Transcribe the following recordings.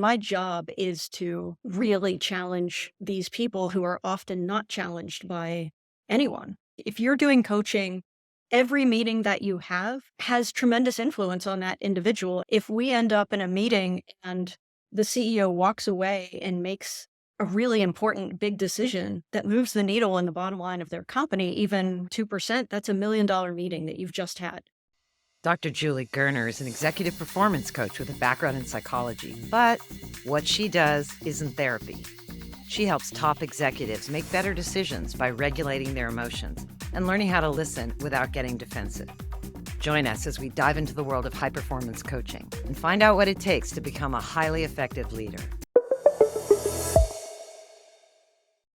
My job is to really challenge these people who are often not challenged by anyone. If you're doing coaching, every meeting that you have has tremendous influence on that individual. If we end up in a meeting and the CEO walks away and makes a really important big decision that moves the needle in the bottom line of their company, even 2%, that's $1 million meeting that you've just had. Dr. Julie Gurner is an executive performance coach with a background in psychology, but what she does isn't therapy. She helps top executives make better decisions by regulating their emotions and learning how to listen without getting defensive. Join us as we dive into the world of high performance coaching and find out what it takes to become a highly effective leader.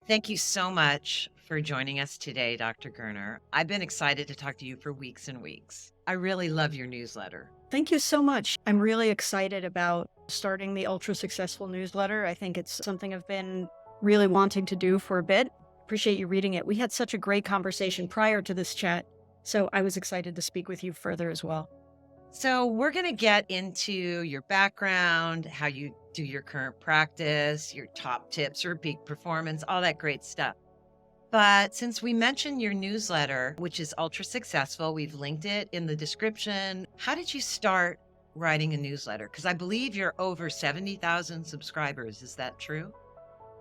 Thank you so much for joining us today, Dr. Gurner. I've been excited to talk to you for weeks and weeks. I really love your newsletter. Thank you so much. I'm really excited about starting the Ultra Successful newsletter. I think it's something I've been really wanting to do for a bit. Appreciate you reading it. We had such a great conversation prior to this chat, so I was excited to speak with you further as well. So, we're going to get into your background, how you do your current practice, your top tips for peak performance, all that great stuff. But since we mentioned your newsletter, which is ultra successful, we've linked it in the description. How did you start writing a newsletter? Because I believe you're over 70,000 subscribers. Is that true?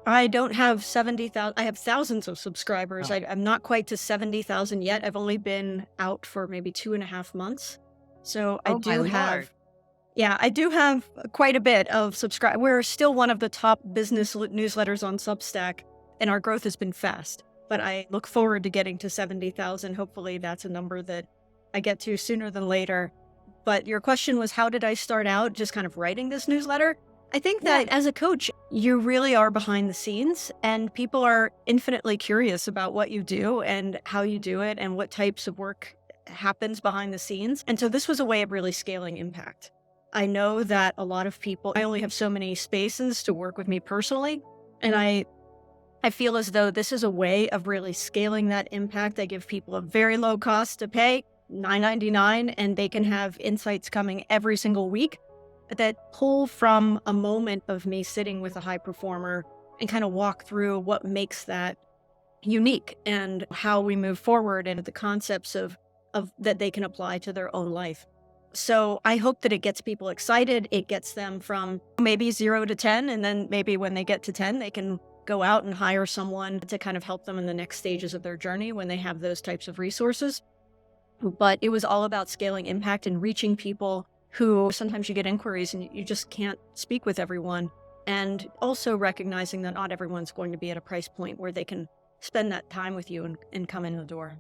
I don't have 70,000. I have thousands of subscribers. Oh, I'm not quite to 70,000 yet. I've only been out for maybe 2.5 months. So I oh my do Lord. have, yeah, I do have quite a bit of subscribe. We're still one of the top business newsletters on Substack, and our growth has been fast. But I look forward to getting to 70,000. Hopefully that's a number that I get to sooner than later. But your question was, how did I start out just kind of writing this newsletter? I think Yeah. that as a coach, you really are behind the scenes and people are infinitely curious about what you do and how you do it and what types of work happens behind the scenes. And so this was a way of really scaling impact. I know that a lot of people, I only have so many spaces to work with me personally. And I feel as though this is a way of really scaling that impact. I give people a very low cost to pay, $9.99, and they can have insights coming every single week that pull from a moment of me sitting with a high performer and kind of walk through what makes that unique and how we move forward and the concepts of that they can apply to their own life. So I hope that it gets people excited. It gets them from maybe 0 to 10. And then maybe when they get to 10, they can go out and hire someone to kind of help them in the next stages of their journey when they have those types of resources. But it was all about scaling impact and reaching people who sometimes you get inquiries and you just can't speak with everyone. And also recognizing that not everyone's going to be at a price point where they can spend that time with you and come in the door.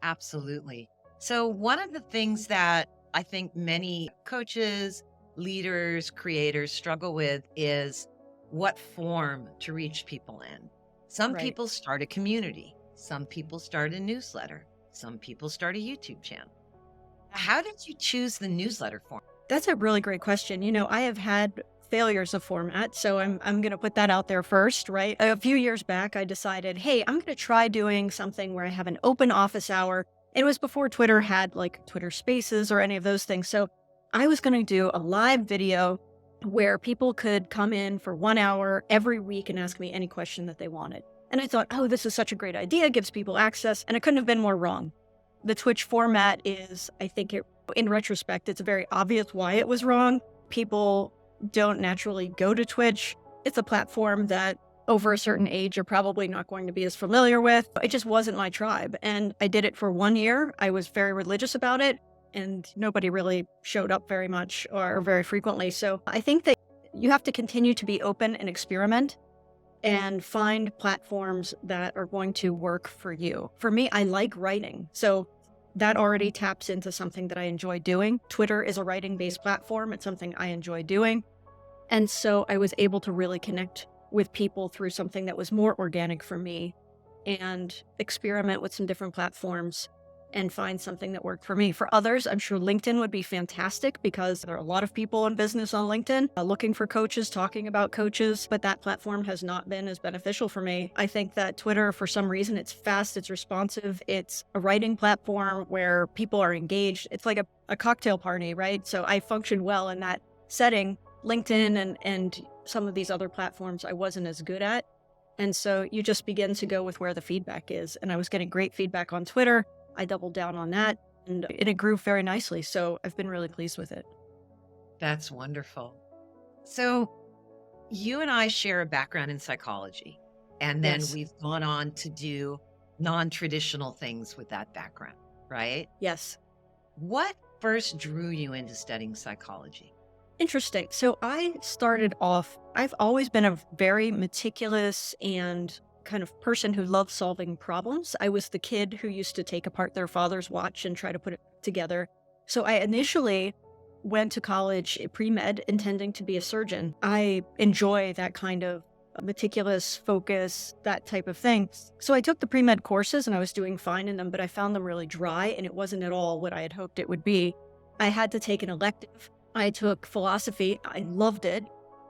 Absolutely. So, one of the things that I think many coaches, leaders, creators struggle with is what form to reach people in. Some Right. people start a community, some people start a newsletter, some people start a YouTube channel. How did you choose the newsletter form? That's a really great question. I have had failures of format, so I'm going to put that out there first, right? A few years back, I decided, hey, I'm going to try doing something where I have an open office hour. It was before Twitter had like Twitter Spaces or any of those things. So I was going to do a live video where people could come in for 1 hour every week and ask me any question that they wanted. And I thought, oh, this is such a great idea, gives people access, and it couldn't have been more wrong. The Twitch format is, I think in retrospect, it's very obvious why it was wrong. People don't naturally go to Twitch. It's a platform that over a certain age, you're probably not going to be as familiar with. It just wasn't my tribe. And I did it for 1 year. I was very religious about it and nobody really showed up very much or very frequently. So I think that you have to continue to be open and experiment and find platforms that are going to work for you. For me, I like writing. So that already taps into something that I enjoy doing. Twitter is a writing-based platform. It's something I enjoy doing. And so I was able to really connect with people through something that was more organic for me and experiment with some different platforms and find something that worked for me. For others, I'm sure LinkedIn would be fantastic because there are a lot of people in business on LinkedIn looking for coaches, talking about coaches, but that platform has not been as beneficial for me. I think that Twitter, for some reason, it's fast, it's responsive, it's a writing platform where people are engaged. It's like a cocktail party, right? So I function well in that setting. LinkedIn and some of these other platforms I wasn't as good at. And so you just begin to go with where the feedback is. And I was getting great feedback on Twitter. I doubled down on that and it grew very nicely. So I've been really pleased with it. That's wonderful. So you and I share a background in psychology, and then Yes. we've gone on to do non-traditional things with that background, right? Yes. What first drew you into studying psychology? Interesting. So I started off, I've always been a very meticulous and kind of person who loves solving problems. I was the kid who used to take apart their father's watch and try to put it together. So I initially went to college pre-med intending to be a surgeon. I enjoy that kind of meticulous focus, that type of thing. So I took the pre-med courses and I was doing fine in them, but I found them really dry and it wasn't at all what I had hoped it would be. I had to take an elective. I took philosophy. I loved it,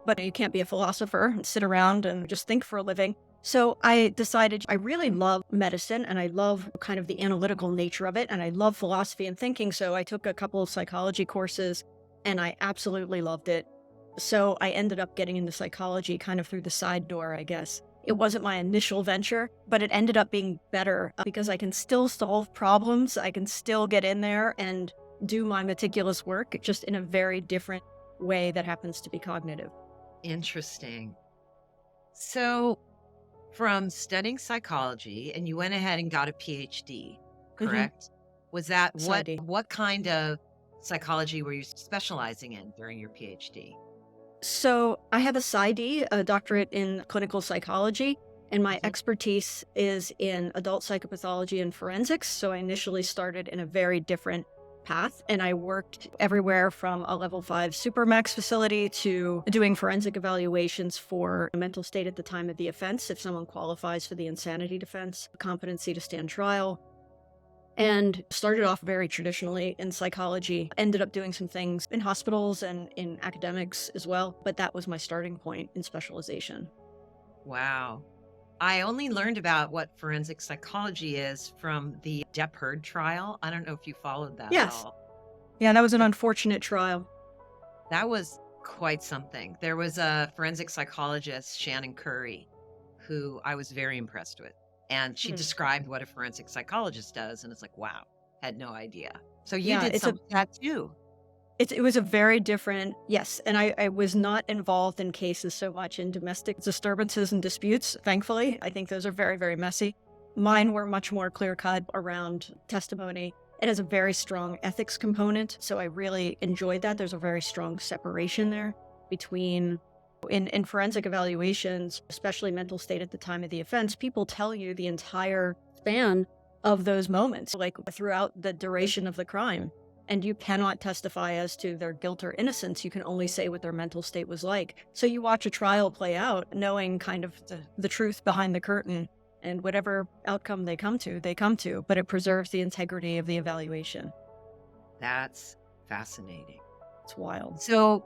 but you can't be a philosopher and sit around and just think for a living. So I decided I really love medicine and I love kind of the analytical nature of it. And I love philosophy and thinking. So I took a couple of psychology courses and I absolutely loved it. So I ended up getting into psychology kind of through the side door, I guess. It wasn't my initial venture, but it ended up being better because I can still solve problems. I can still get in there and do my meticulous work just in a very different way that happens to be cognitive. Interesting. So, from studying psychology, and you went ahead and got a PhD, Mhm. correct? Was that PsyD. what kind of psychology were you specializing in during your PhD? So I have a PsyD, a doctorate in clinical psychology, and my Mhm. expertise is in adult psychopathology and forensics. So I initially started in a very different path, and I worked everywhere from a level 5 supermax facility to doing forensic evaluations for a mental state at the time of the offense, if someone qualifies for the insanity defense, competency to stand trial, and started off very traditionally in psychology. Ended up doing some things in hospitals and in academics as well, but that was my starting point in specialization. Wow. I only learned about what forensic psychology is from the Depp Heard trial. I don't know if you followed that at Yes. all, Yeah, that was an but unfortunate trial. that was quite something. There was a forensic psychologist, Shannon Curry, who I was very impressed with. And she Hmm. described what a forensic psychologist does. And it's like, wow, had no idea. So you Yeah, did some of that too. it was a very different, yes, and I was not involved in cases so much in domestic disturbances and disputes, thankfully. I think those are very, very messy. Mine were much more clear-cut around testimony. It has a very strong ethics component, so I really enjoyed that. There's a very strong separation there between in forensic evaluations, especially mental state at the time of the offense, people tell you the entire span of those moments, like throughout the duration of the crime. And you cannot testify as to their guilt or innocence. You can only say what their mental state was like. So you watch a trial play out, knowing kind of the truth behind the curtain, and whatever outcome they come to, but it preserves the integrity of the evaluation. That's fascinating. It's wild. So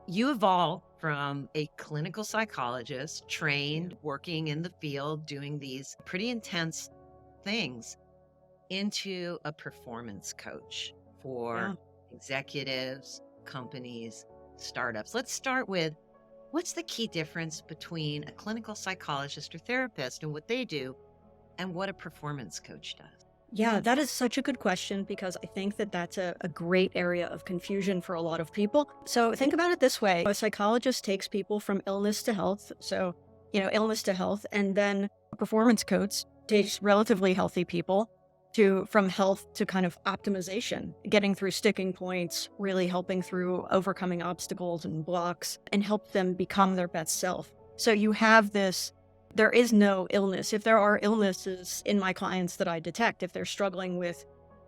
you evolved from a clinical psychologist trained working in the field, doing these pretty intense things, into a performance coach Yeah. for executives, companies, startups. Let's start with what's the key difference between a clinical psychologist or therapist and what they do and what a performance coach does? Yeah, that is such a good question because I think that that's a great area of confusion for a lot of people. So think about it this way. A psychologist takes people from illness to health. So, illness to health. And then a performance coach takes relatively healthy people to from health to kind of optimization, getting through sticking points, really helping through overcoming obstacles and blocks and help them become their best self. So you have this there is no illness. If there are illnesses in my clients that I detect, if they're struggling with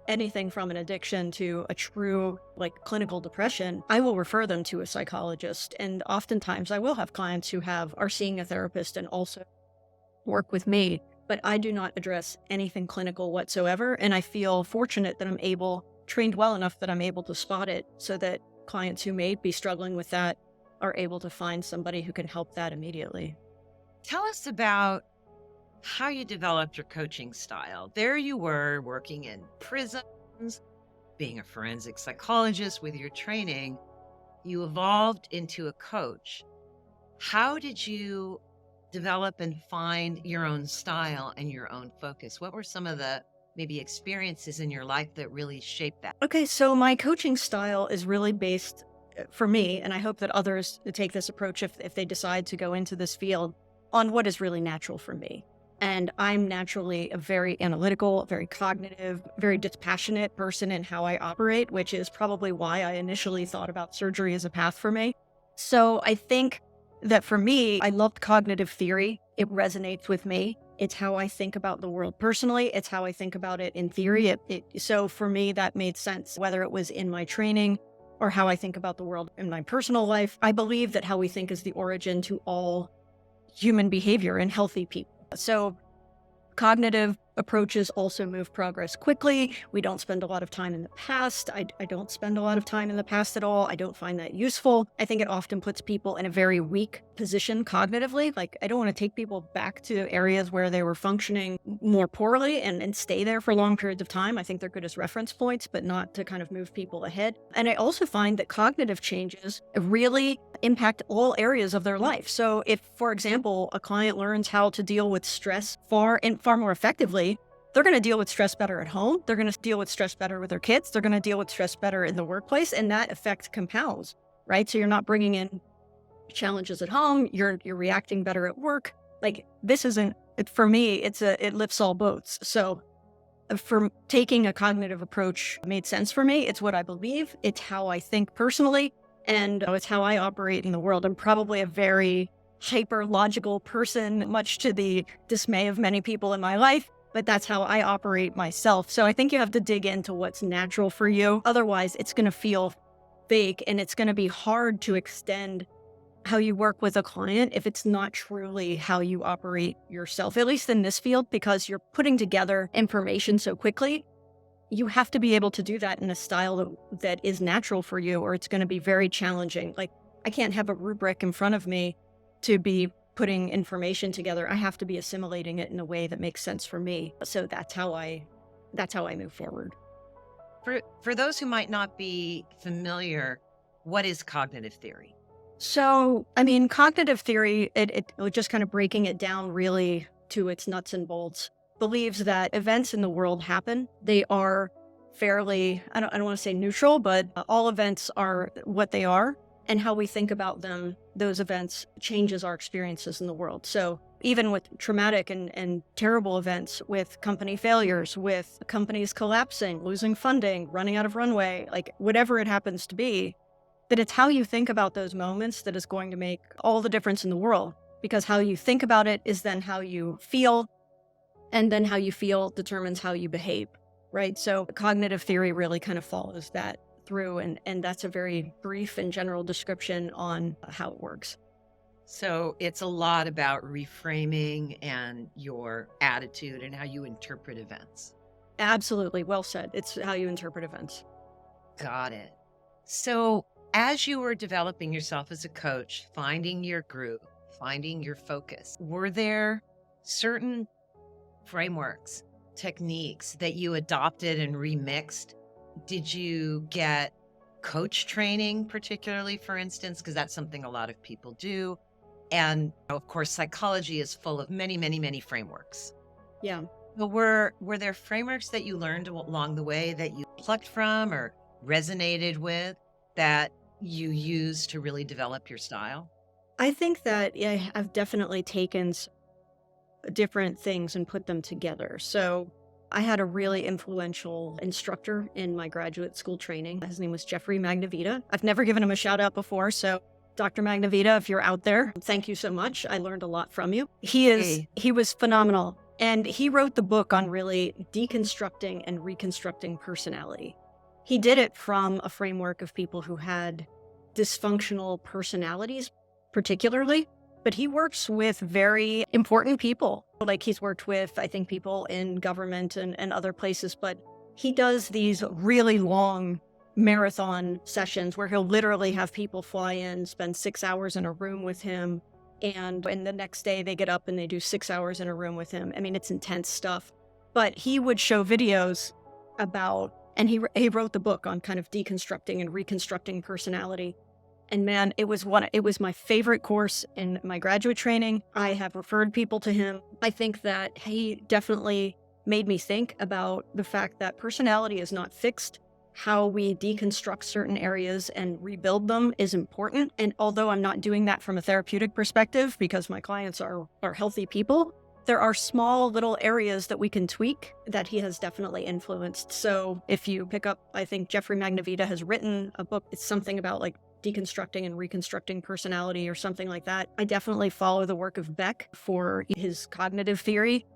anything from an addiction to a true clinical depression, I will refer them to a psychologist. And oftentimes I will have clients who are seeing a therapist and also work with me, but I do not address anything clinical whatsoever. And I feel fortunate that trained well enough that I'm able to spot it so that clients who may be struggling with that are able to find somebody who can help that immediately. Tell us about how you developed your coaching style. There you were working in prisons, being a forensic psychologist with your training. You evolved into a coach. How did you develop and find your own style and your own focus? What were some of the maybe experiences in your life that really shaped that? Okay, so my coaching style is really based for me, and I hope that others take this approach if they decide to go into this field on what is really natural for me. And I'm naturally a very analytical, very cognitive, very dispassionate person in how I operate, which is probably why I initially thought about surgery as a path for me. So I think that for me, I loved cognitive theory. It resonates with me. It's how I think about the world personally. It's how I think about it in theory. So for me, that made sense, whether it was in my training or how I think about the world in my personal life. I believe that how we think is the origin to all human behavior in healthy people. So cognitive approaches also move progress quickly. We don't spend a lot of time in the past. I don't spend a lot of time in the past at all. I don't find that useful. I think it often puts people in a very weak position cognitively. Like, I don't want to take people back to areas where they were functioning more poorly and stay there for long periods of time. I think they're good as reference points, but not to kind of move people ahead. And I also find that cognitive changes really impact all areas of their life. So if, for example, a client learns how to deal with stress far more effectively, they're going to deal with stress better at home. They're going to deal with stress better with their kids. They're going to deal with stress better in the workplace, and that effect compounds, right? So you're not bringing in challenges at home. You're reacting better at work. Like, this isn't for me. It lifts all boats. So for taking a cognitive approach made sense for me. It's what I believe. It's how I think personally, and it's how I operate in the world. I'm probably a very hyper logical person, much to the dismay of many people in my life. But that's how I operate myself. So I think you have to dig into what's natural for you. Otherwise, it's going to feel fake, and it's going to be hard to extend how you work with a client if it's not truly how you operate yourself, at least in this field, because you're putting together information so quickly. You have to be able to do that in a style that is natural for you, or it's going to be very challenging. Like, I can't have a rubric in front of me to be putting information together. I have to be assimilating it in a way that makes sense for me. So that's how I move forward. For those who might not be familiar, what is cognitive theory? So, I mean, cognitive theory, it just kind of breaking it down really to its nuts and bolts, believes that events in the world happen. They are fairly, I don't want to say neutral, but all events are what they are. And how we think about them, those events, changes our experiences in the world. So even with traumatic and terrible events, with company failures, with companies collapsing, losing funding, running out of runway, like whatever it happens to be, that it's how you think about those moments that is going to make all the difference in the world. Because how you think about it is then how you feel, and then how you feel determines how you behave, right? So cognitive theory really kind of follows that through, and that's a very brief and general description on how it works. So it's a lot about reframing and your attitude and how you interpret events. Absolutely. Well said. It's how you interpret events. Got it. So as you were developing yourself as a coach, finding your groove, finding your focus, were there certain frameworks, techniques that you adopted and remixed? Did you get coach training, particularly, for instance, because that's something a lot of people do? And of course, psychology is full of many, many, many frameworks. Yeah. But were there frameworks that you learned along the way that you plucked from or resonated with that you used to really develop your style? I think that I've definitely taken different things and put them together. So I had a really influential instructor in my graduate school training. His name was Jeffrey Magnavita. I've never given him a shout out before, so Dr. Magnavita, if you're out there, thank you so much. I learned a lot from you. He was phenomenal. And he wrote the book on really deconstructing and reconstructing personality. He did it from a framework of people who had dysfunctional personalities, particularly, but he works with very important people. Like, he's worked with, I think, people in government and other places, but he does these really long marathon sessions where he'll literally have people fly in, spend 6 hours in a room with him, and the next day they get up and they do 6 hours in a room with him. I mean, it's intense stuff. But he would show videos about, and he wrote the book on kind of deconstructing and reconstructing personality. And man, it was my favorite course in my graduate training. I have referred people to him. I think that he definitely made me think about the fact that personality is not fixed. How we deconstruct certain areas and rebuild them is important. And although I'm not doing that from a therapeutic perspective because my clients are healthy people, there are small little areas that we can tweak that he has definitely influenced. So if you pick up, I think Jeffrey Magnavita has written a book. It's something about like deconstructing and reconstructing personality or something like that. I definitely follow the work of Beck for his cognitive theory.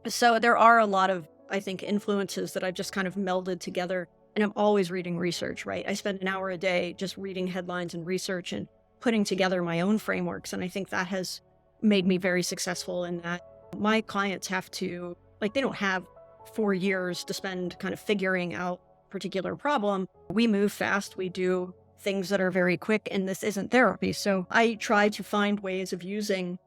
So there are a lot of, I think, influences that I've just kind of melded together. And I'm always reading research, right? I spend an hour a day just reading headlines and research and putting together my own frameworks. And I think that has made me very successful in that. My clients have to, like, they don't have 4 years to spend kind of figuring out a particular problem. We move fast. We do things that are very quick, and this isn't therapy. So I try to find ways of using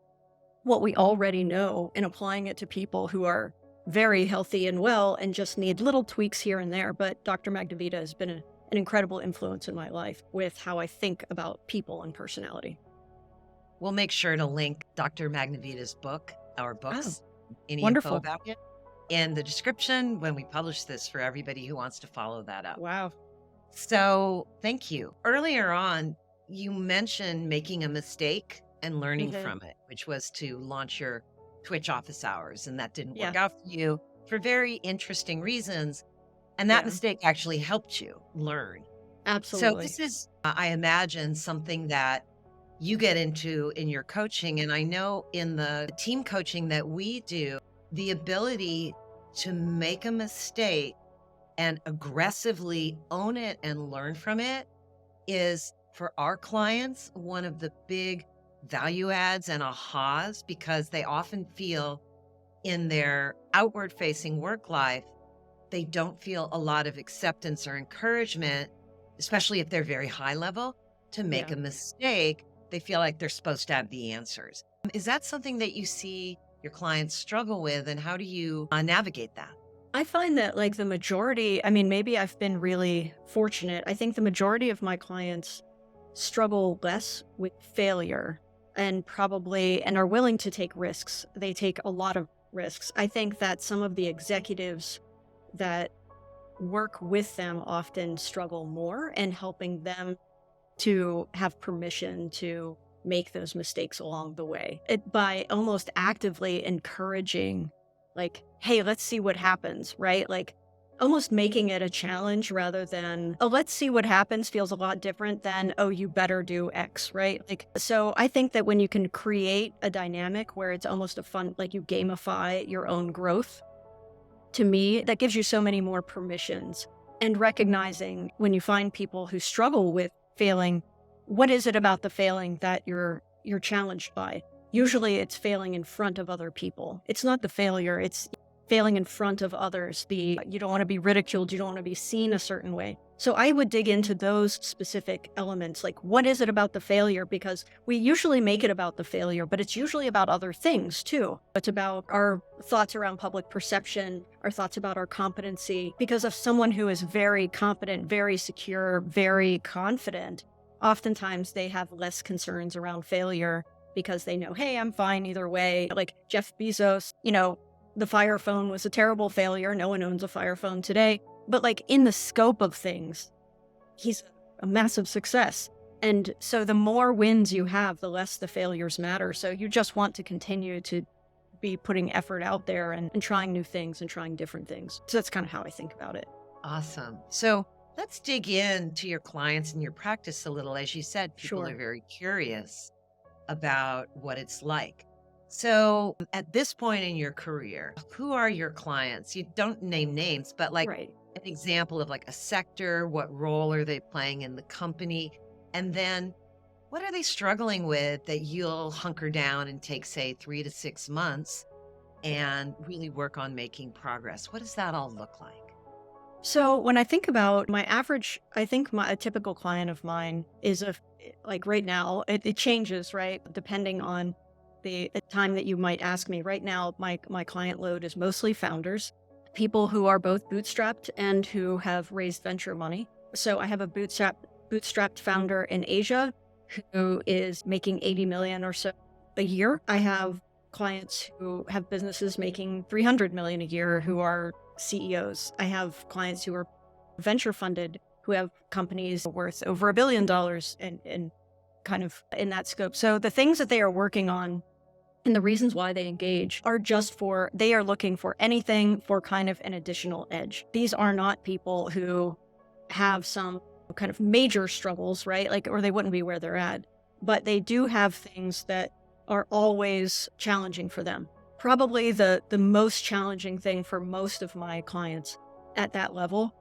what we already know and applying it to people who are very healthy and well and just need little tweaks here and there. But Dr. Magnavita has been an incredible influence in my life with how I think about people and personality. We'll make sure to link Dr. Magnavita's book, our books, any wonderful. info about it in the description when we publish this for everybody who wants to follow that up. Wow. So thank you. Earlier on, you mentioned making a mistake and learning from it, which was to launch your Twitch office hours, and that didn't work out for you for very interesting reasons. And that mistake actually helped you learn. Absolutely. So this is, I imagine, something that you get into in your coaching. And I know in the team coaching that we do, the ability to make a mistake and aggressively own it and learn from it is, for our clients, one of the big value adds and ahas, because they often feel in their outward facing work life, they don't feel a lot of acceptance or encouragement, especially if they're very high level, to make a mistake. They feel like they're supposed to have the answers. Is that something that you see your clients struggle with, and how do you navigate that? I find that, like, the majority, I mean, maybe I've been really fortunate. I think the majority of my clients struggle less with failure and are willing to take risks. They take a lot of risks. I think that some of the executives that work with them often struggle more in helping them to have permission to make those mistakes along the way. By almost actively encouraging, like, hey, let's see what happens, right? Like, almost making it a challenge rather than, oh, let's see what happens, feels a lot different than, oh, you better do X, right? Like, so I think that when you can create a dynamic where it's almost a fun, like, you gamify your own growth, to me, that gives you so many more permissions. And recognizing when you find people who struggle with failing, what is it about the failing that you're challenged by? Usually it's failing in front of other people. It's not the failure, it's failing in front of others. You don't want to be ridiculed, you don't want to be seen a certain way. So I would dig into those specific elements, like, what is it about the failure? Because we usually make it about the failure, but it's usually about other things too. It's about our thoughts around public perception, our thoughts about our competency. Because of someone who is very competent, very secure, very confident, oftentimes they have less concerns around failure because they know, hey, I'm fine either way. Like Jeff Bezos, the Fire Phone was a terrible failure. No one owns a Fire Phone today. But, like, in the scope of things, he's a massive success. And so the more wins you have, the less the failures matter. So you just want to continue to be putting effort out there and trying new things and trying different things. So that's kind of how I think about it. Awesome. So let's dig into your clients and your practice a little. As you said, people are very curious about what it's like. So at this point in your career, who are your clients? You don't name names, but like an example of like a sector, what role are they playing in the company? And then what are they struggling with that you'll hunker down and take, say, 3 to 6 months and really work on making progress? What does that all look like? So when I think about my average, I think a typical client of mine is like right now, it changes, right? Depending on the time that you might ask me. Right now, my client load is mostly founders, people who are both bootstrapped and who have raised venture money. So I have a bootstrap bootstrapped founder in Asia who is making 80 million or so a year. I have clients who have businesses making 300 million a year who are CEOs. I have clients who are venture funded who have companies worth over $1 billion in kind of in that scope. So the things that they are working on and the reasons why they engage are just for, they are looking for anything for kind of an additional edge. These are not people who have some kind of major struggles, right? Like, or they wouldn't be where they're at, but they do have things that are always challenging for them. Probably the most challenging thing for most of my clients at that level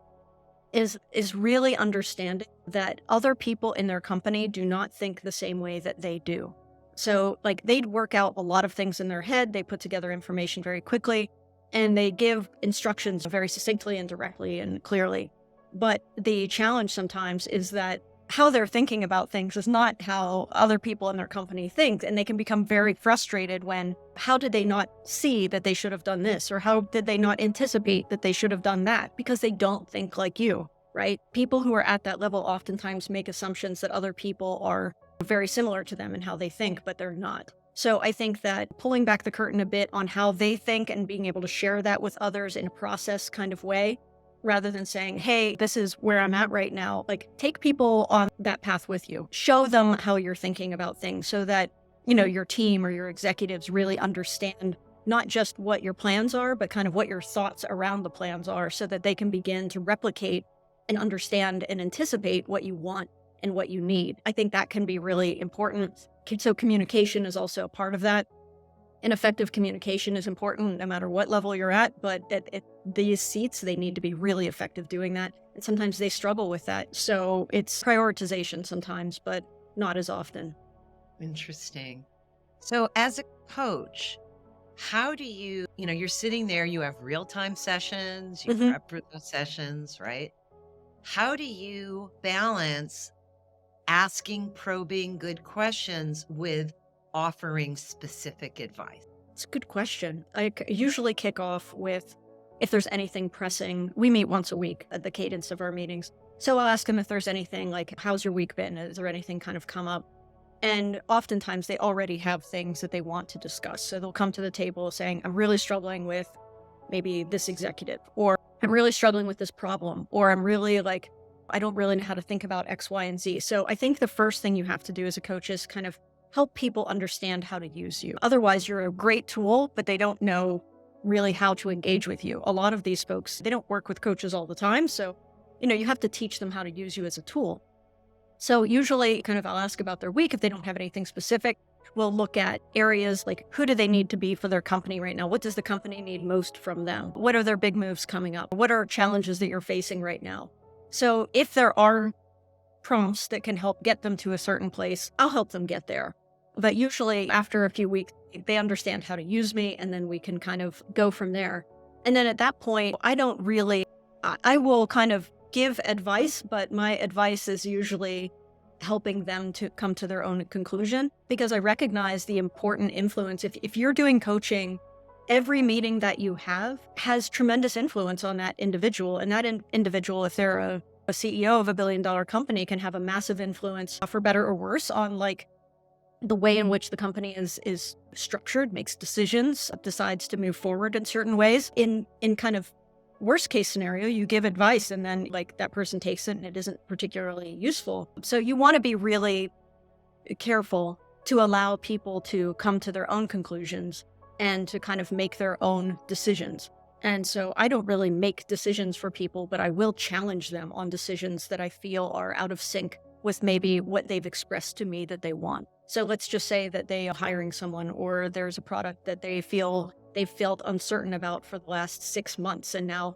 is really understanding that other people in their company do not think the same way that they do. So like they'd work out a lot of things in their head, they put together information very quickly, and they give instructions very succinctly and directly and clearly. But the challenge sometimes is that how they're thinking about things is not how other people in their company think. And they can become very frustrated when, how did they not see that they should have done this? Or how did they not anticipate that they should have done that? Because they don't think like you, right? People who are at that level oftentimes make assumptions that other people are very similar to them in how they think, but they're not. So I think that pulling back the curtain a bit on how they think and being able to share that with others in a process kind of way, rather than saying, hey, this is where I'm at right now. Like, take people on that path with you. Show them how you're thinking about things so that, you know, your team or your executives really understand not just what your plans are, but kind of what your thoughts around the plans are so that they can begin to replicate and understand and anticipate what you want and what you need. I think that can be really important. So communication is also a part of that. And effective communication is important no matter what level you're at, but at these seats, they need to be really effective doing that. And sometimes they struggle with that. So it's prioritization sometimes, but not as often. Interesting. So as a coach, how do you're sitting there, you have real-time sessions, you prep for those sessions, right? How do you balance asking probing good questions with offering specific advice? It's a good question. I usually kick off with, if there's anything pressing, we meet once a week at the cadence of our meetings. So I'll ask them if there's anything like, how's your week been? Is there anything kind of come up? And oftentimes they already have things that they want to discuss. So they'll come to the table saying, I'm really struggling with maybe this executive, or I'm really struggling with this problem, or I'm really like, I don't really know how to think about X, Y, and Z. So I think the first thing you have to do as a coach is kind of help people understand how to use you. Otherwise, you're a great tool, but they don't know really how to engage with you. A lot of these folks, they don't work with coaches all the time. So, you have to teach them how to use you as a tool. So usually kind of I'll ask about their week. If they don't have anything specific, we'll look at areas like, who do they need to be for their company right now? What does the company need most from them? What are their big moves coming up? What are challenges that you're facing right now? So if there are prompts that can help get them to a certain place, I'll help them get there. But usually after a few weeks, they understand how to use me, and then we can kind of go from there. And then at that point, I will kind of give advice, but my advice is usually helping them to come to their own conclusion, because I recognize the important influence. If you're doing coaching, every meeting that you have has tremendous influence on that individual. And that individual, if they're a CEO of $1 billion company, can have a massive influence, for better or worse, on like the way in which the company is structured, makes decisions, decides to move forward in certain ways. In kind of worst case scenario, you give advice and then like that person takes it and it isn't particularly useful. So you want to be really careful to allow people to come to their own conclusions and to kind of make their own decisions. And so I don't really make decisions for people, but I will challenge them on decisions that I feel are out of sync with maybe what they've expressed to me that they want. So let's just say that they are hiring someone, or there's a product that they feel they've felt uncertain about for the last 6 months, and now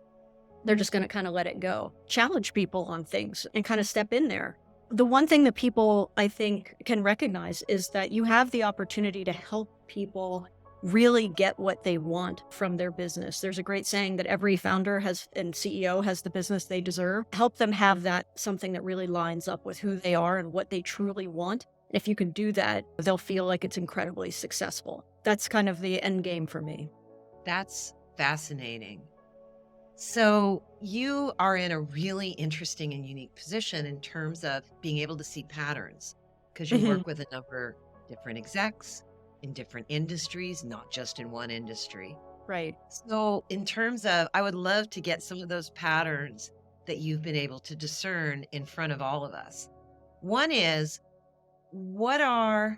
they're just going to kind of let it go. Challenge people on things and kind of step in there. The one thing that people, I think, can recognize is that you have the opportunity to help people really get what they want from their business. There's a great saying that every founder and CEO has the business they deserve. Help them have that, something that really lines up with who they are and what they truly want. And if you can do that, they'll feel like it's incredibly successful. That's kind of the end game for me. That's fascinating. So you are in a really interesting and unique position in terms of being able to see patterns because you Hmm. work with a number of different execs in different industries, not just in one industry. Right. So, in terms of, I would love to get some of those patterns that you've been able to discern in front of all of us. One is, what are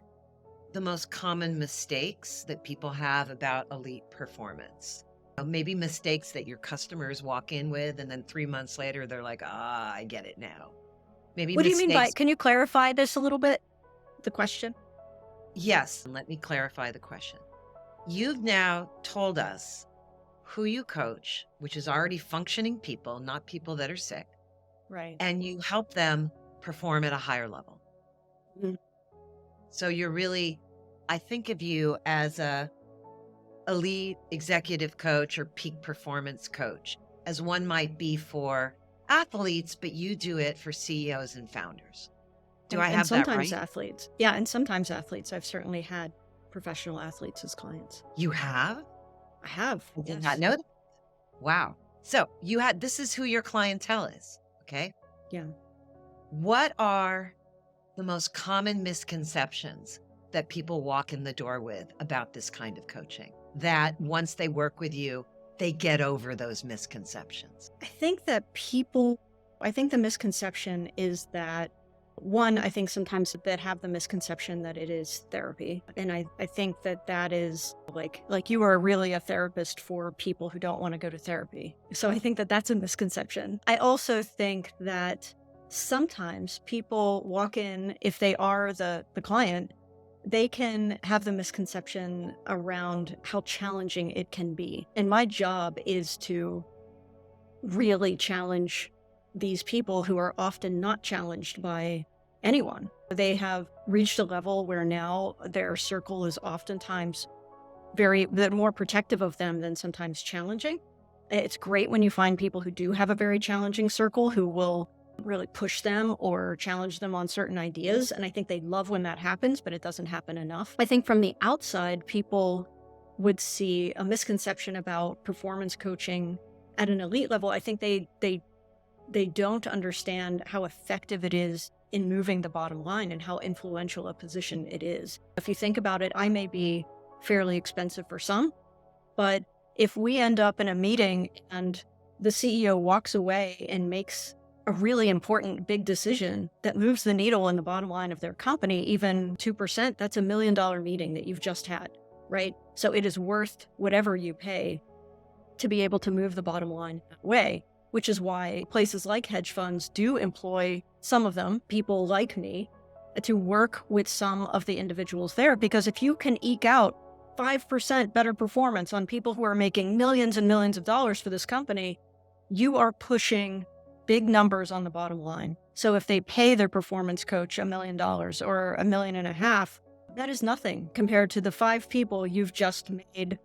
the most common mistakes that people have about elite performance? Maybe mistakes that your customers walk in with, and then 3 months later, they're like, ah, I get it now. Maybe What do you mean by, mistakes. can you clarify this a little bit? The question? Yes, let me clarify the question. You've now told us who you coach, which is already functioning people, not people that are sick, Right. and you help them perform at a higher level. Mhm. So you're really, I think of you as a elite executive coach or peak performance coach, as one might be for athletes, but you do it for CEOs and founders. Do I And have that sometimes right? athletes. Yeah, and sometimes athletes. I've certainly had professional athletes as clients. You have? I have. I did not Yes. know that. Wow. So you had, this is who your clientele is. Okay. Yeah. What are the most common misconceptions that people walk in the door with about this kind of coaching, that once they work with you, they get over those misconceptions? I think the misconception is that one, I think sometimes that have the misconception that it is therapy. And I think that that is like you are really a therapist for people who don't want to go to therapy. So I think that that's a misconception. I also think that sometimes people walk in, if they are the client, they can have the misconception around how challenging it can be. And my job is to really challenge these people who are often not challenged by anyone. They have reached a level where now their circle is oftentimes they're more protective of them than sometimes challenging. It's great when you find people who do have a very challenging circle who will really push them or challenge them on certain ideas. And I think they love when that happens, but it doesn't happen enough. I think from the outside, people would see a misconception about performance coaching at an elite level. I think they don't understand how effective it is in moving the bottom line and how influential a position it is. If you think about it, I may be fairly expensive for some, but if we end up in a meeting and the CEO walks away and makes a really important big decision that moves the needle in the bottom line of their company, even 2%, that's $1 million meeting that you've just had, right? So it is worth whatever you pay to be able to move the bottom line that way, which is why places like hedge funds do employ some of them, people like me, to work with some of the individuals there. Because if you can eke out 5% better performance on people who are making millions and millions of dollars for this company, you are pushing big numbers on the bottom line. So if they pay their performance coach $1 million or $1.5 million, that is nothing compared to the 5 people you've just made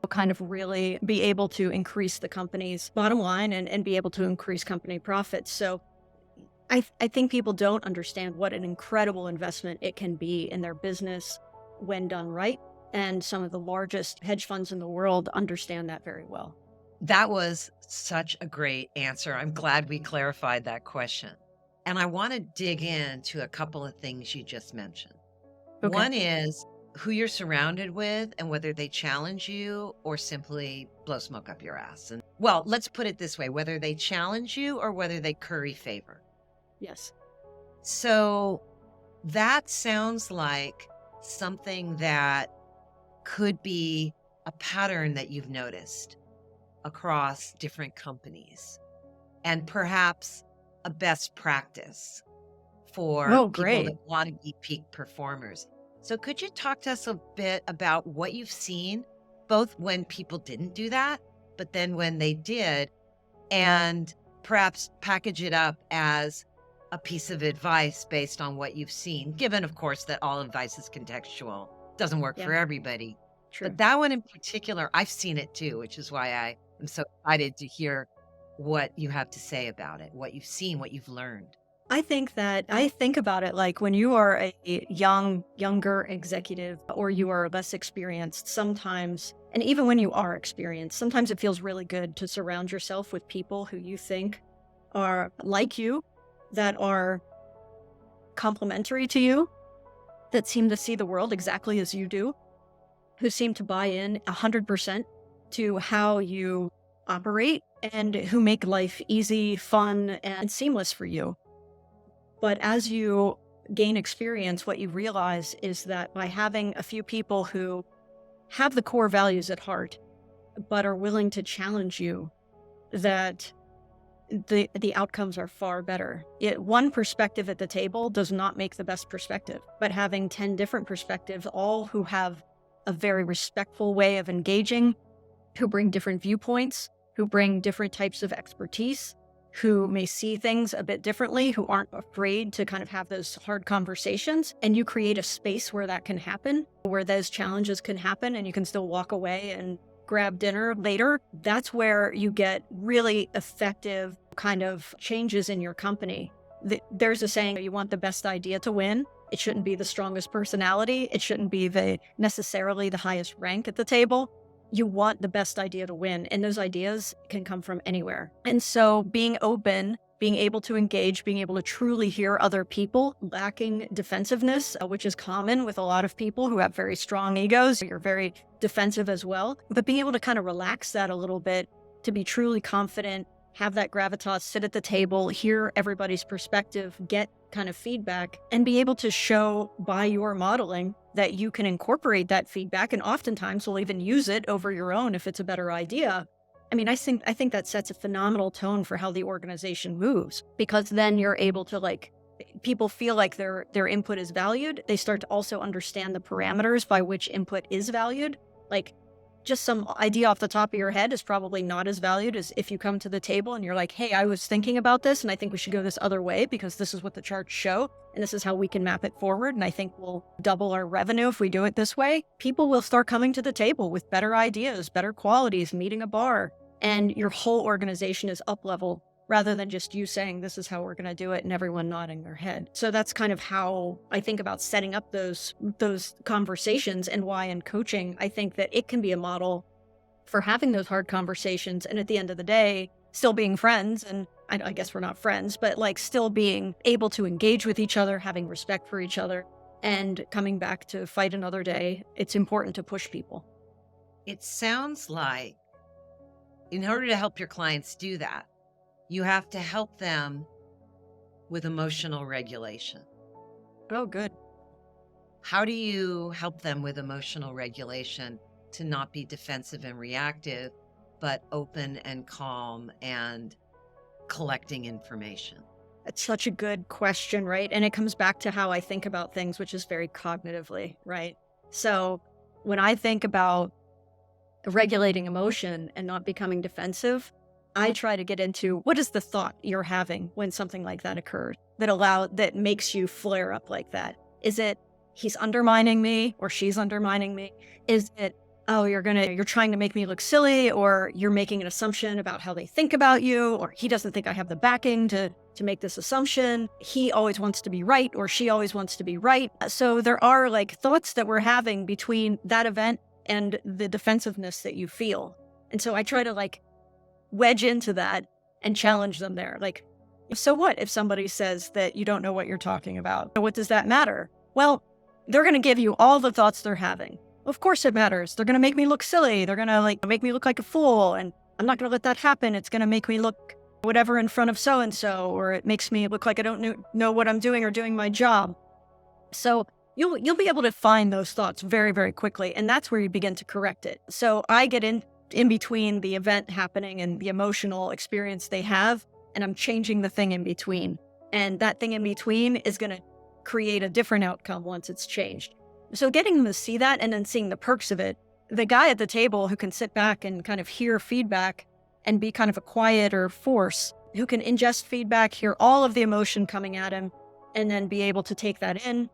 kind of really be able to increase the company's bottom line and be able to increase company profits. So I think people don't understand what an incredible investment it can be in their business when done right. And some of the largest hedge funds in the world understand that very well. That was such a great answer. I'm glad we clarified that question. And I want to dig into a couple of things you just mentioned. Okay. One is who you're surrounded with and whether they challenge you or simply blow smoke up your ass. And well, let's put it this way, whether they challenge you or whether they curry favor. Yes. So that sounds like something that could be a pattern that you've noticed across different companies and perhaps a best practice for Oh, people that great. want to be peak performers. So, could you talk to us a bit about what you've seen, both when people didn't do that, but then when they did, and perhaps package it up as a piece of advice based on what you've seen, given, of course, that all advice is contextual, doesn't work Yeah, for everybody. But true. that one in particular, I've seen it too, which is why I am so excited to hear what you have to say about it, what you've seen, what you've learned. I think about it like when you are a younger executive or you are less experienced, sometimes, and even when you are experienced, sometimes it feels really good to surround yourself with people who you think are like you, that are complementary to you, that seem to see the world exactly as you do, who seem to buy in 100% to how you operate and who make life easy, fun, and seamless for you. But as you gain experience, what you realize is that by having a few people who have the core values at heart, but are willing to challenge you, that the outcomes are far better. One perspective at the table does not make the best perspective, but having 10 different perspectives, all who have a very respectful way of engaging, who bring different viewpoints, who bring different types of expertise, who may see things a bit differently, who aren't afraid to kind of have those hard conversations. And you create a space where that can happen, where those challenges can happen, and you can still walk away and grab dinner later. That's where you get really effective kind of changes in your company. There's a saying, you want the best idea to win. It shouldn't be the strongest personality. It shouldn't be necessarily the highest rank at the table. You want the best idea to win, and those ideas can come from anywhere. And so being open, being able to engage, being able to truly hear other people, lacking defensiveness, which is common with a lot of people who have very strong egos. You're very defensive as well, but being able to kind of relax that a little bit, to be truly confident, have that gravitas, sit at the table, hear everybody's perspective, get kind of feedback, and be able to show by your modeling that you can incorporate that feedback, and oftentimes will even use it over your own if it's a better idea. I mean, I think that sets a phenomenal tone for how the organization moves, because then you're able to people feel like their input is valued. They start to also understand the parameters by which input is valued. Like, just some idea off the top of your head is probably not as valued as if you come to the table and you're like, hey, I was thinking about this and I think we should go this other way because this is what the charts show and this is how we can map it forward. And I think we'll double our revenue if we do it this way. People will start coming to the table with better ideas, better qualities, meeting a bar, and your whole organization is up level rather than just you saying, this is how we're going to do it, and everyone nodding their head. So that's kind of how I think about setting up those conversations, and why in coaching, I think that it can be a model for having those hard conversations. And at the end of the day, still being friends. And I guess we're not friends, but still being able to engage with each other, having respect for each other, and coming back to fight another day. It's important to push people. It sounds like in order to help your clients do that, you have to help them with emotional regulation. Oh, good. How do you help them with emotional regulation to not be defensive and reactive, but open and calm and collecting information? It's such a good question, right? And it comes back to how I think about things, which is very cognitively, right? So when I think about regulating emotion and not becoming defensive, I try to get into what is the thought you're having when something like that occurs that makes you flare up like that. Is it, he's undermining me or she's undermining me? Is it, oh, you're trying to make me look silly, or you're making an assumption about how they think about you, or he doesn't think I have the backing to make this assumption. He always wants to be right, or she always wants to be right. So there are thoughts that we're having between that event and the defensiveness that you feel. And so I try to wedge into that and challenge them there. So what if somebody says that you don't know what you're talking about? What does that matter? Well, they're going to give you all the thoughts they're having. Of course it matters. They're going to make me look silly. They're going to make me look like a fool. And I'm not going to let that happen. It's going to make me look whatever in front of so-and-so, or it makes me look like I don't know what I'm doing or doing my job. So you'll be able to find those thoughts very, very quickly. And that's where you begin to correct it. So I get in between the event happening and the emotional experience they have, and I'm changing the thing in between. And that thing in between is going to create a different outcome once it's changed. So getting them to see that and then seeing the perks of it, the guy at the table who can sit back and kind of hear feedback and be kind of a quieter force, who can ingest feedback, hear all of the emotion coming at him, and then be able to take that in,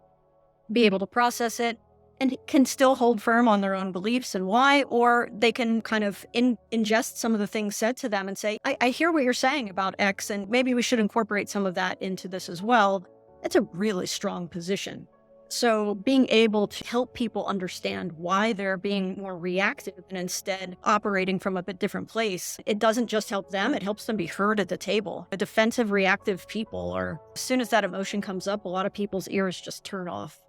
be able to process it, and can still hold firm on their own beliefs and why, or they can kind of ingest some of the things said to them and say, I hear what you're saying about X, and maybe we should incorporate some of that into this as well. That's a really strong position. So being able to help people understand why they're being more reactive and instead operating from a bit different place, it doesn't just help them, it helps them be heard at the table. The defensive, reactive people are, as soon as that emotion comes up, a lot of people's ears just turn off.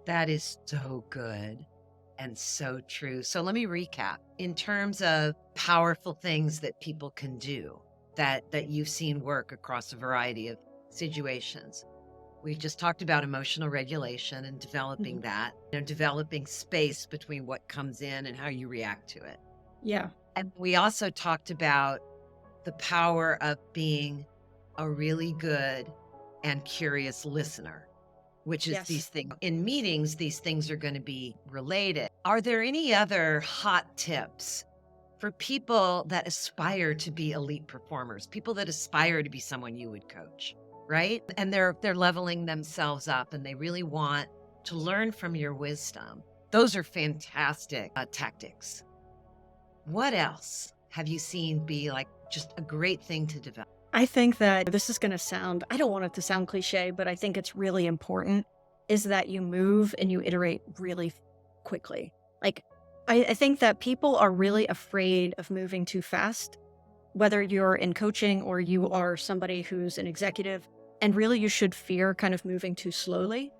That is so good and so true. So let me recap. In terms of powerful things that people can do that you've seen work across a variety of situations. We just talked about emotional regulation and developing that, developing space between what comes in and how you react to it. Yeah. And we also talked about the power of being a really good and curious listener, which is these things. In meetings, these things are going to be related. Are there any other hot tips for people that aspire to be elite performers, people that aspire to be someone you would coach? Right? And they're leveling themselves up and they really want to learn from your wisdom. Those are fantastic tactics. What else have you seen be like just a great thing to develop? I think that this is going to sound, I don't want it to sound cliche, but I think it's really important is that you move and you iterate really quickly. Like, I think that people are really afraid of moving too fast, whether you're in coaching or you are somebody who's an executive, and really you should fear kind of moving too slowly.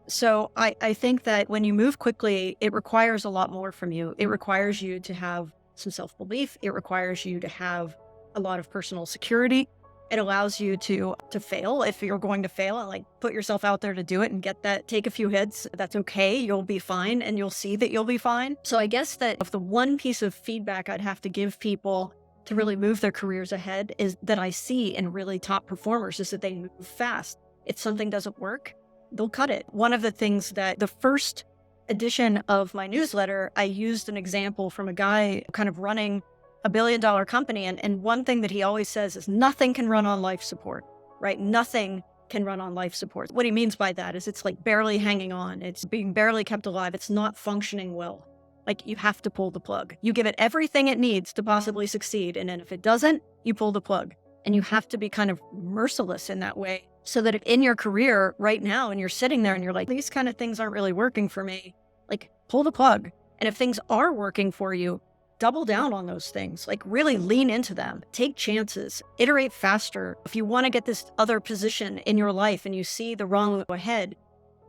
So I think that when you move quickly, it requires a lot more from you. It requires you to have some self-belief. It requires you to have a lot of personal security. It allows you to fail if you're going to fail and like put yourself out there to do it and get that, take a few hits. That's okay. You'll be fine and you'll see that you'll be fine. So I guess that if the one piece of feedback I'd have to give people to really move their careers ahead is that I see in really top performers is that they move fast. If something doesn't work, they'll cut it. One of the things that the first edition of my newsletter, I used an example from a guy kind of running a $1 billion company. And one thing that he always says is nothing can run on life support, right? Nothing can run on life support. What he means by that is it's like barely hanging on. It's being barely kept alive. It's not functioning well. Like you have to pull the plug. You give it everything it needs to possibly succeed. And then if it doesn't, you pull the plug. And you have to be kind of merciless in that way so that if in your career right now and you're sitting there and you're like, these kind of things aren't really working for me, like pull the plug. And if things are working for you, double down on those things, like really lean into them, take chances, iterate faster. If you want to get this other position in your life and you see the wrong ahead,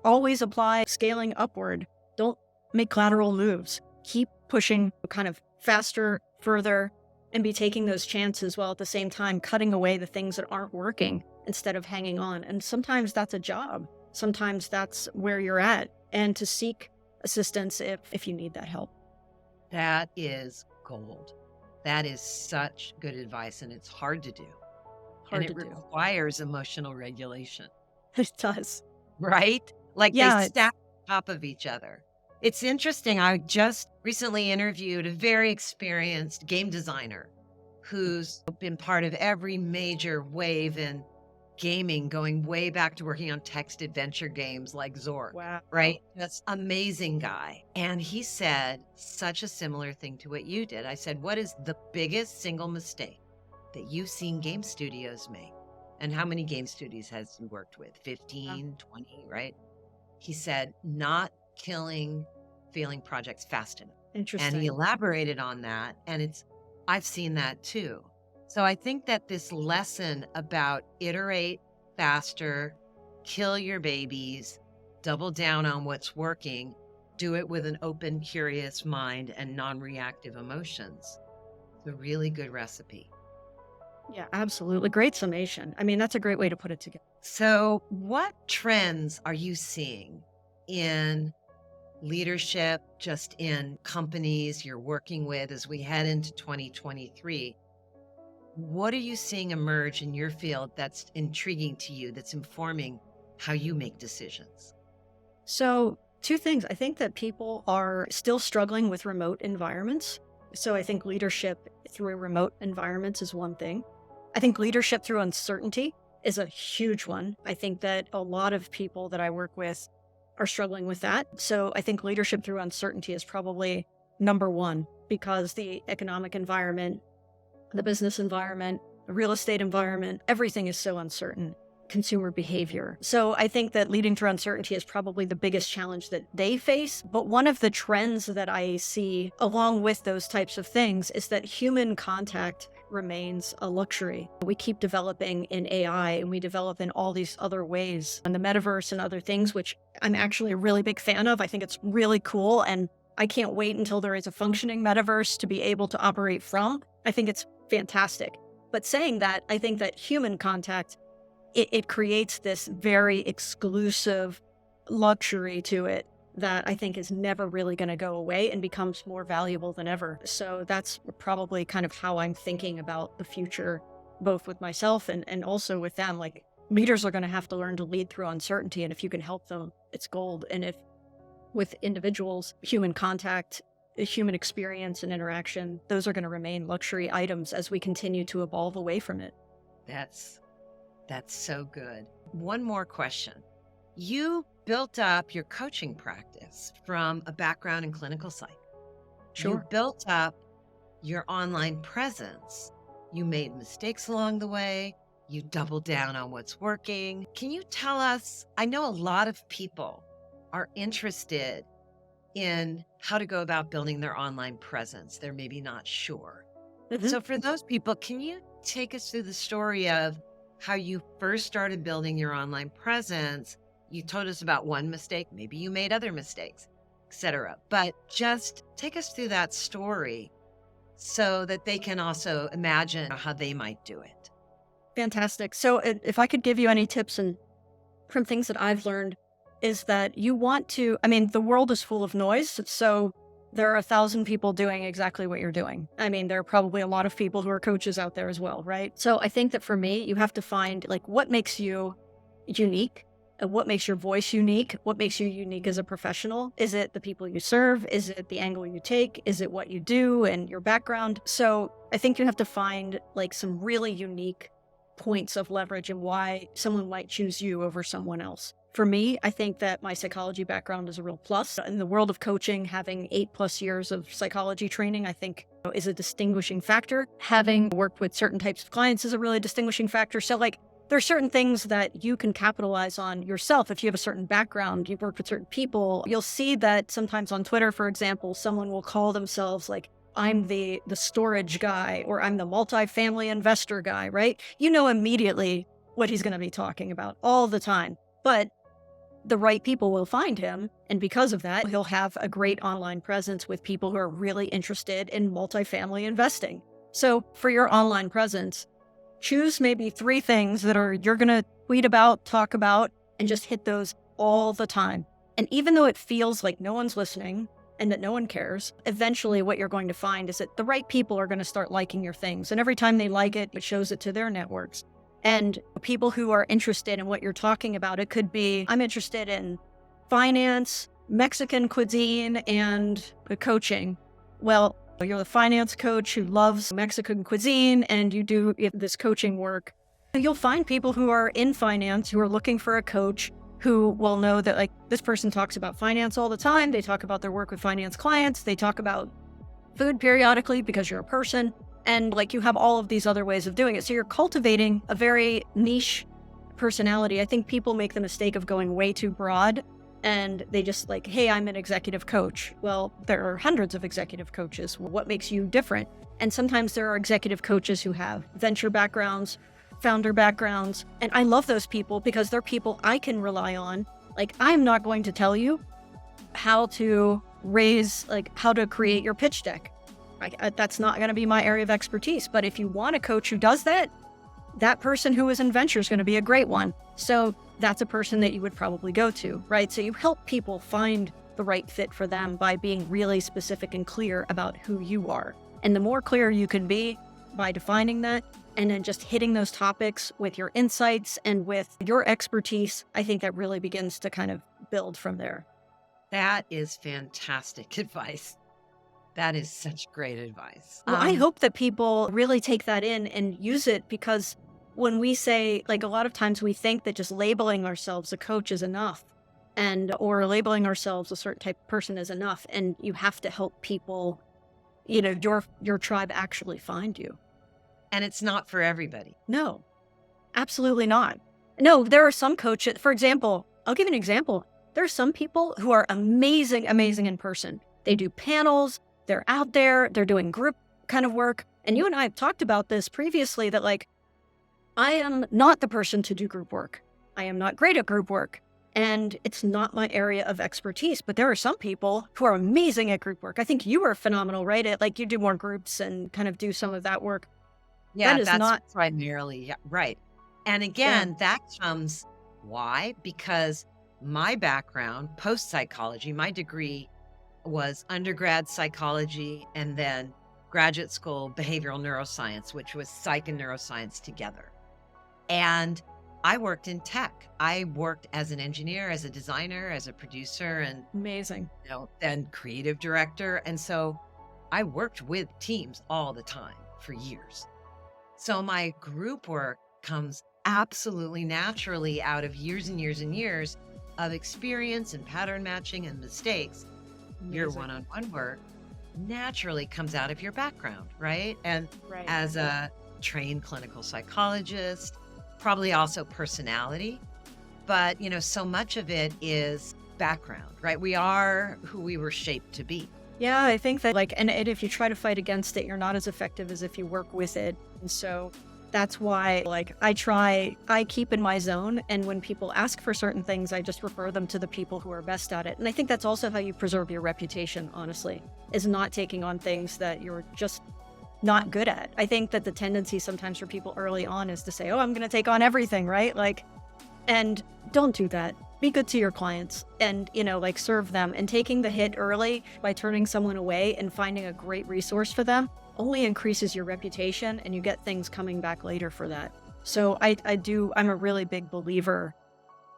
always apply scaling upward. Don't make lateral moves. Keep pushing kind of faster, further, and be taking those chances while at the same time cutting away the things that aren't working instead of hanging on. And sometimes that's a job. Sometimes that's where you're at. And to seek assistance if you need that help. That is gold. That is such good advice, and it's hard to do. Hard and to it do. requires emotional regulation, It does. right? Like Yeah, they stack on top of each other. It's interesting. I just recently interviewed a very experienced game designer who's been part of every major wave in gaming, going way back to working on text adventure games like Zork. Wow. Right? That's amazing guy. And he said such a similar thing to what you did. I said, what is the biggest single mistake that you've seen game studios make? And how many game studios has he worked with? 15, 20, right? He said, not killing failing projects fast enough. Interesting. And he elaborated on that. And I've seen that too. So I think that this lesson about iterate faster, kill your babies, double down on what's working, do it with an open, curious mind and non-reactive emotions. It's a really good recipe. Yeah, absolutely. Great summation. I mean, that's a great way to put it together. So what trends are you seeing in leadership, just in companies you're working with as we head into 2023? What are you seeing emerge in your field that's intriguing to you, that's informing how you make decisions? So, two things. I think that people are still struggling with remote environments. So I think leadership through remote environments is one thing. I think leadership through uncertainty is a huge one. I think that a lot of people that I work with are struggling with that. So I think leadership through uncertainty is probably number one, because the economic environment, the business environment, the real estate environment, everything is so uncertain. Consumer behavior. So I think that leading through uncertainty is probably the biggest challenge that they face. But one of the trends that I see along with those types of things is that human contact remains a luxury. We keep developing in AI, and we develop in all these other ways, and the metaverse and other things, which I'm actually a really big fan of. I think it's really cool, and I can't wait until there is a functioning metaverse to be able to operate from. I think it's fantastic. But saying that, I think that human contact, it creates this very exclusive luxury to it that I think is never really going to go away and becomes more valuable than ever. So that's probably kind of how I'm thinking about the future, both with myself and also with them. Like, leaders are going to have to learn to lead through uncertainty. And if you can help them, it's gold. And if with individuals, human contact, human experience and interaction, those are going to remain luxury items as we continue to evolve away from it. That's so good. One more question. You built up your coaching practice from a background in clinical psych. Sure. You built up your online presence. You made mistakes along the way. You doubled down on what's working. Can you tell us, I know a lot of people are interested in how to go about building their online presence. They're maybe not sure. Mhm. So for those people, can you take us through the story of how you first started building your online presence? You told us about one mistake, maybe you made other mistakes, etc. But just take us through that story so that they can also imagine how they might do it. Fantastic. So if I could give you any tips and from things that I've learned, is that you want to, I mean, the world is full of noise. So there are 1,000 people doing exactly what you're doing. I mean, there are probably a lot of people who are coaches out there as well, right? So I think that for me, you have to find like what makes you unique and what makes your voice unique, what makes you unique as a professional. Is it the people you serve? Is it the angle you take? Is it what you do and your background? So I think you have to find like some really unique points of leverage and why someone might choose you over someone else. For me, I think that my psychology background is a real plus. In the world of coaching, having 8+ years of psychology training, I think is a distinguishing factor. Having worked with certain types of clients is a really distinguishing factor. So like, there are certain things that you can capitalize on yourself. If you have a certain background, you've worked with certain people, you'll see that sometimes on Twitter, for example, someone will call themselves like, I'm the storage guy, or I'm the multifamily investor guy, right? You know immediately what he's going to be talking about all the time. But the right people will find him. And because of that, he'll have a great online presence with people who are really interested in multifamily investing. So for your online presence, choose maybe 3 things that you're going to tweet about, talk about, and just hit those all the time. And even though it feels like no one's listening and that no one cares, eventually what you're going to find is that the right people are going to start liking your things. And every time they like it, it shows it to their networks. And people who are interested in what you're talking about, it could be, I'm interested in finance, Mexican cuisine, and coaching. Well, you're the finance coach who loves Mexican cuisine and you do this coaching work. You'll find people who are in finance who are looking for a coach who will know that like this person talks about finance all the time. They talk about their work with finance clients. They talk about food periodically because you're a person. And like you have all of these other ways of doing it. So you're cultivating a very niche personality. I think people make the mistake of going way too broad and they just like, hey, I'm an executive coach. Well, there are hundreds of executive coaches. What makes you different? And sometimes there are executive coaches who have venture backgrounds, founder backgrounds. And I love those people because they're people I can rely on. Like, I'm not going to tell you how to how to create your pitch deck. That's not going to be my area of expertise. But if you want a coach who does that, that person who is in venture is going to be a great one. So that's a person that you would probably go to, right? So you help people find the right fit for them by being really specific and clear about who you are. And the more clear you can be by defining that and then just hitting those topics with your insights and with your expertise, I think that really begins to kind of build from there. That is fantastic advice. That is such great advice. Well, I hope that people really take that in and use it, because when we say, like, a lot of times we think that just labeling ourselves a coach is enough. or labeling ourselves a certain type of person is enough. And you have to help people, your tribe actually find you. And it's not for everybody. No, absolutely not. No, there are some coaches, for example, I'll give you an example. There are some people who are amazing, amazing in person. They do panels, they're out there, they're doing group kind of work. And you and I have talked about this previously that like, I am not the person to do group work. I am not great at group work. And it's not my area of expertise, but there are some people who are amazing at group work. I think you are phenomenal, right? Like you do more groups and kind of do some of that work. Yeah, That is that's not, primarily, yeah, right. And yeah, again, that comes why? Because my background, post psychology, my degree was undergrad psychology and then graduate school behavioral neuroscience, which was psych and neuroscience together. And I worked in tech. I worked as an engineer, as a designer, as a producer, and amazing. then creative director. And so I worked with teams all the time for years. So my group work comes absolutely naturally out of years and years and years of experience and pattern matching and mistakes. Your Amazing. one-on-one work naturally comes out of your background, right? And Right. as a trained clinical psychologist, probably also personality, but so much of it is background, right? We are who we were shaped to be. Yeah, I think that like, and if you try to fight against it, you're not as effective as if you work with it. And so that's why like I keep in my zone. And when people ask for certain things, I just refer them to the people who are best at it. And I think that's also how you preserve your reputation, honestly, is not taking on things that you're just not good at. I think that the tendency sometimes for people early on is to say, oh, I'm going to take on everything, right? Like, and don't do that. Be good to your clients and, like serve them. And taking the hit early by turning someone away and finding a great resource for them only increases your reputation and you get things coming back later for that. So I'm a really big believer.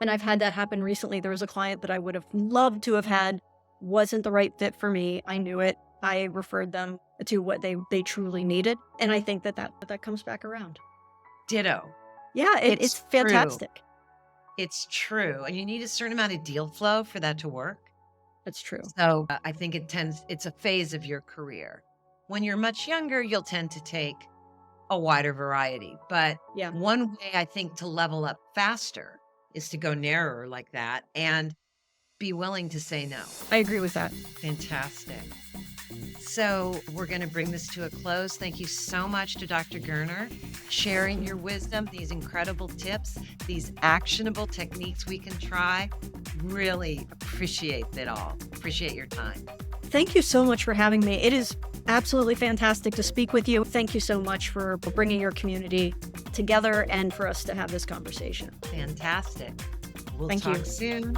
And I've had that happen recently. There was a client that I would have loved to have had, wasn't the right fit for me. I knew it. I referred them to what they truly needed. And I think that comes back around. Ditto. Yeah, it's It's fantastic. It's true. And you need a certain amount of deal flow for that to work. That's true. So I think it's a phase of your career. When you're much younger, you'll tend to take a wider variety. But Yeah. one way I think to level up faster is to go narrower like that and be willing to say no. I agree with that. Fantastic. So we're going to bring this to a close. Thank you so much to Dr. Gurner, sharing your wisdom, these incredible tips, these actionable techniques we can try. Really appreciate it all. Appreciate your time. Thank you so much for having me. It is absolutely fantastic to speak with you. Thank you so much for bringing your community together and for us to have this conversation. Fantastic. We'll Thank you. talk soon.